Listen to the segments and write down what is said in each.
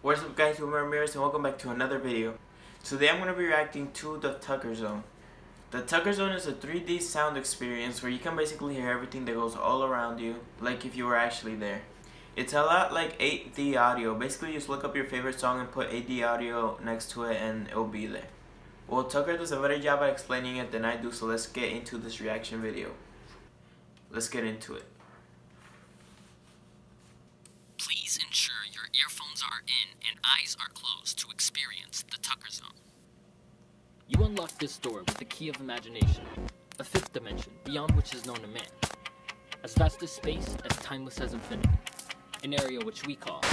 What's up guys, I'm Ramirez and welcome back to another video. Today I'm going to be reacting to the Tucker Zone. The Tucker Zone is a 3D sound experience where you can basically hear everything that goes all around you, like if you were actually there. It's a lot like 8D audio. Basically just look up your favorite song and put 8D audio next to it and it'll be there. Well, Tucker does a better job at explaining it than I do, so let's get into this reaction video. Let's get into it. Please ensure your earphones are in and eyes are closed to experience the Tucker Zone. You unlock this door with the key of imagination, a fifth dimension beyond which is known to man. As vast as space, as timeless as infinity. An area which we call.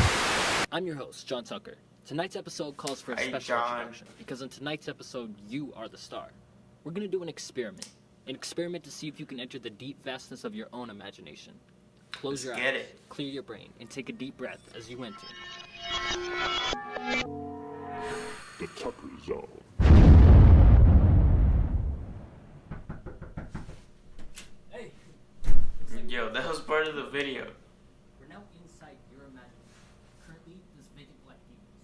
I'm your host, John Tucker. Tonight's episode calls for a special introduction because in tonight's episode, you are the star. We're gonna do an experiment to see if you can enter the deep vastness of your own imagination. Close your eyes, clear your brain, and take a deep breath as you enter. The Tucker Zone. Hey! Yo, that was part of the video. We're now inside your imagination. Currently, this vacant black canvas.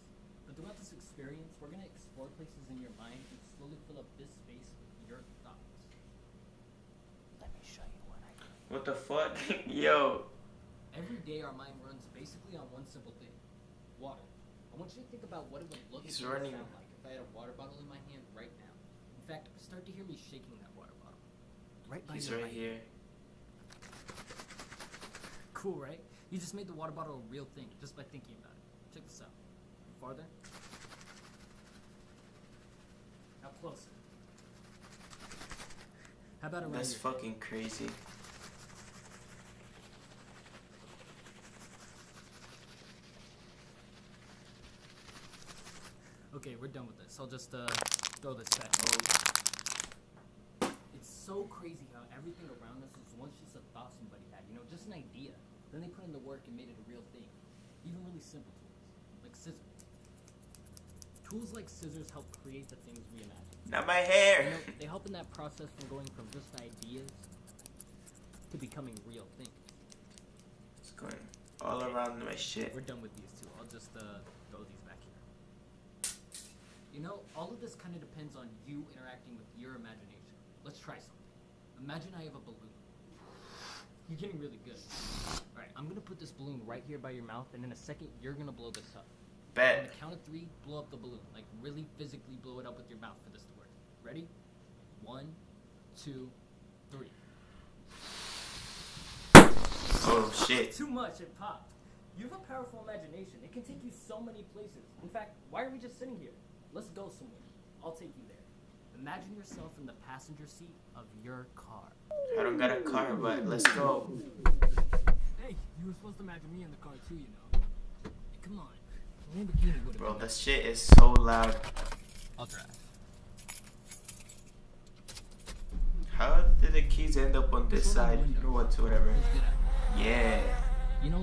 But throughout this experience, we're gonna explore places in your mind and slowly fill up this space with your thoughts. Let me show you what I do. What the fuck? Yo. Every day our mind runs basically on one simple thing. Water. I want you to think about what it would look and sound like if I had a water bottle in my hand right now. In fact, start to hear me shaking that water bottle. Right by He's your right here. Cool, right? You just made the water bottle a real thing just by thinking about it. Check this out. Farther. Now closer. How about around That's your fucking crazy. Okay, we're done with this. I'll just throw this back. It's so crazy how everything around us is once just a thought somebody had, just an idea. Then they put in the work and made it a real thing. Even really simple tools, like scissors. Tools like scissors help create the things we imagine. Not my hair! They help in that process from going from just ideas to becoming real things. It's going all around my shit. We're done with these two. I'll just throw these back here. All of this kind of depends on you interacting with your imagination. Let's try something. Imagine I have a balloon. You're getting really good. Alright, I'm gonna put this balloon right here by your mouth, and in a second, you're gonna blow this up. Bet. On the count of 3, blow up the balloon. Like, really physically blow it up with your mouth for this to work. Ready? 1, 2, 3. Oh shit. Too much, it popped. You have a powerful imagination. It can take you so many places. In fact, why are we just sitting here? Let's go somewhere. I'll take you there. Imagine yourself in the passenger seat of your car. I don't got a car, but let's go. Hey, you were supposed to imagine me in the car too, Come on. Lamborghini would have Bro, been that shit is so loud. I'll drive. How did the keys end up on this side? Or whatever. Let's get out. Yeah.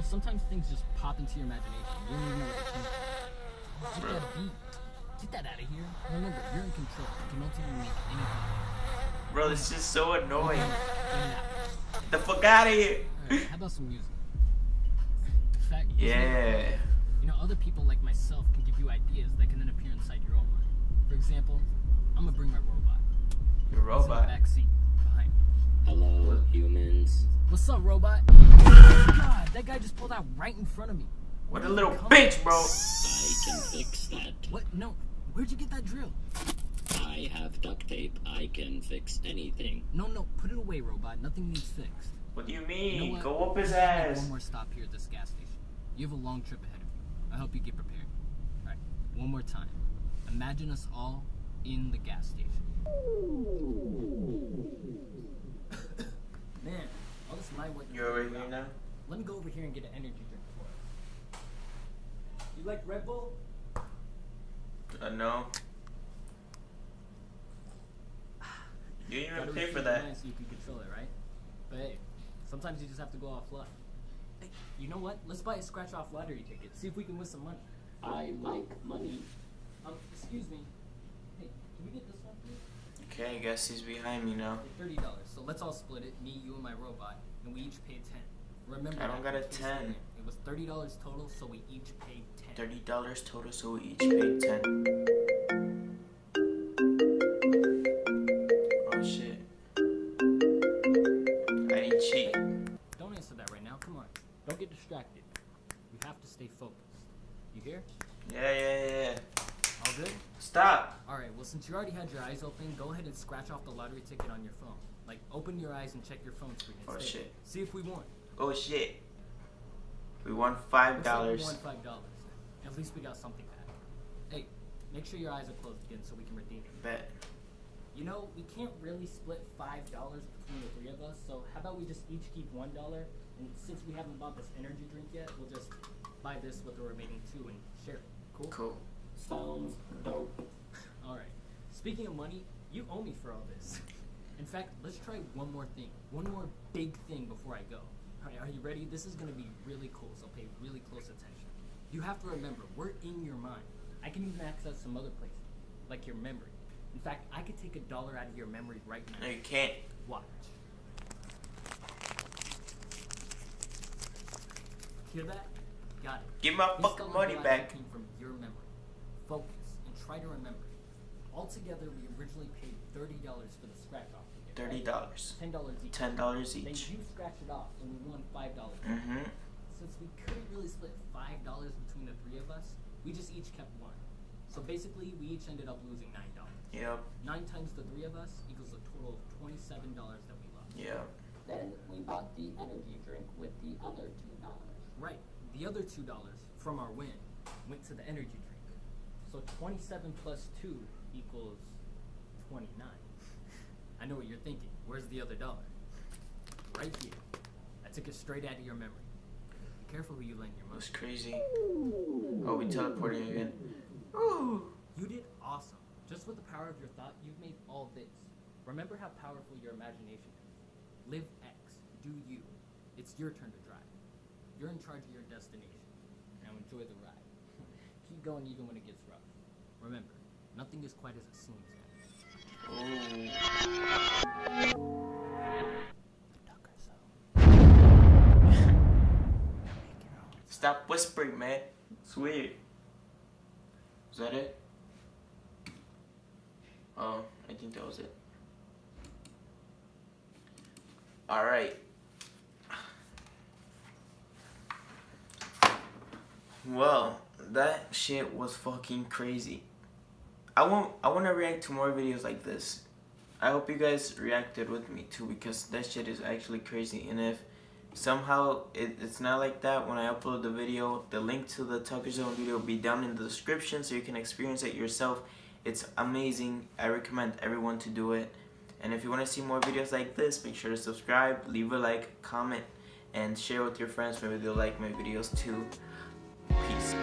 Sometimes things just pop into your imagination. You don't even know what to think. Get Bro. that beat. Get that out of here. Remember, you're in control. You can ultimately make anything. Bro, this is so annoying. Get it out. Get the fuck out of here. Alright, how about some music? In fact, Yeah. other people like myself can give you ideas that can then appear inside your own mind. For example, I'm gonna bring my robot. Your He's in the robot. back seat behind me. Hello, humans. What's up, robot? God, that guy just pulled out right in front of me. What a little bitch, bro. I can fix that. What? No. Where'd you get that drill? I have duct tape. I can fix anything. No. Put it away, robot. Nothing needs fixed. What do you You mean? know what? Go up his Let's just make ass. one more stop here at this gas station. You have a long trip ahead of you. I hope you get prepared. Alright, one more time. Imagine us all in the gas station. Man, all this line work. You over here now? Let me go over here and get an energy drink for us. You like Red Bull? No. You didn't even pay for that. So you can control it, right? But hey, sometimes you just have to go off luck. Hey, you know what? Let's buy a scratch-off lottery ticket. See if we can win some money. I like money. Excuse me. Hey, can we get this one, please? Okay, I guess he's behind me now. $30. So let's all split it. Me, you, and my robot, and we each pay 10. Remember, I don't got a 10. It was $30 total, so we each paid 10. $30 total, so we each paid 10. Oh shit. I didn't cheat. Don't answer that right now. Come on. Don't get distracted. You have to stay focused. You hear? Yeah. All good? Stop. Alright, well, since you already had your eyes open, go ahead and scratch off the lottery ticket on your phone. Like, open your eyes and check your phone screen instead. Oh shit. See if we won. Oh shit. We won $5. Looks like we won $5. At least we got something back. Hey, make sure your eyes are closed again so we can redeem it. Bet. You know, we can't really split $5 between the three of us, so how about we just each keep $1? And since we haven't bought this energy drink yet, we'll just buy this with the remaining 2 and share it. Cool? Cool. Sounds dope. Alright. Speaking of money, you owe me for all this. In fact, let's try one more thing. One more big thing before I go. Alright, are you ready? This is gonna be really cool, so pay really close attention. You have to remember, we're in your mind. I can even access some other places, like your memory. In fact, I could take $1 out of your memory right now. No, you can't. Watch. Hear that? Got it. Give my This fucking $1 money bill back. came from your memory. Focus and try to remember. Altogether, we originally paid $30 for the scratch off ticket. $30. $10 each. $10 Then each. you scratched it off, and we won $5. Mm-hmm. Since we couldn't really split $5 between the three of us, we just each kept 1. So basically, we each ended up losing $9. Yep. 9 times the three of us equals a total of $27 that we lost. Yep. Then we bought the energy drink with the other $2. Right. The other $2 from our win went to the energy drink. So 27 plus 2 equals 29. I know what you're thinking. Where's the other $1? Right here. I took it straight out of your memory. Be careful who you lend your money. That's crazy. Oh, we teleporting again. Ooh. You did awesome. Just with the power of your thought, you've made all this. Remember how powerful your imagination is. Live X. Do you. It's your turn to drive. You're in charge of your destination. Now enjoy the ride. Keep going even when it gets rough. Remember, nothing is quite as it seems, guys. The Tucker Zone. Stop whispering, man. It's weird. Is that it? Oh, I think that was it. Alright. Well, that shit was fucking crazy. I want to react to more videos like this. I hope you guys reacted with me too, because that shit is actually crazy. And if somehow it's not like that when I upload the video, the link to the Tucker Zone video will be down in the description so you can experience it yourself. It's amazing. I recommend everyone to do it. And if you want to see more videos like this, make sure to subscribe, leave a like, comment, and share with your friends. Maybe they'll like my videos too. Peace.